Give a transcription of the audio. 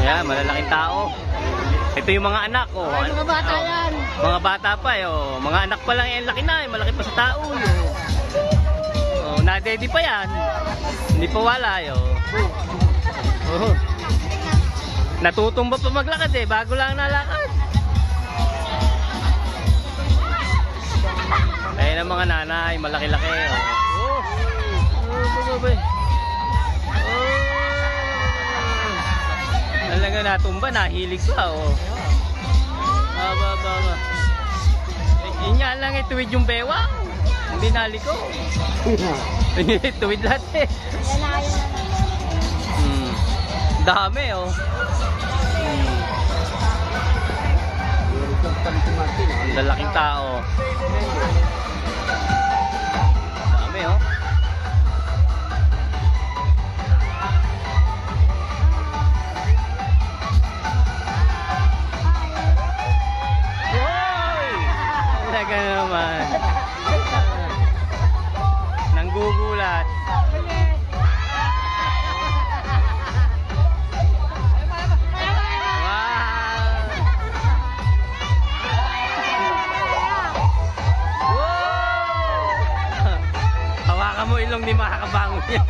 Ayan, malalaking tao. Ito yung mga anak, oh. Ay, mga bata yan. Mga bata pa, oh. Mga anak pa lang, laki na, malaki pa sa tao, oh. Oh, na-daddy pa yan. Hindi pa wala, oh. Oh. Natutumba pa maglakad, eh. Bago lang nalakad. Ayan ang mga nanay, malaki-laki, oh. Oh. Oh, talaga natumba, nahilig pa, oh. Aba. Yun nga lang, tuwid yung bewang. Hindi naliko. Tuwid lahat, eh. Dami, oh. Ang lalaking tao. Dami, oh. Talaga naman. Nanggugulat. Hawakan mo ilong, di makakabangon yan.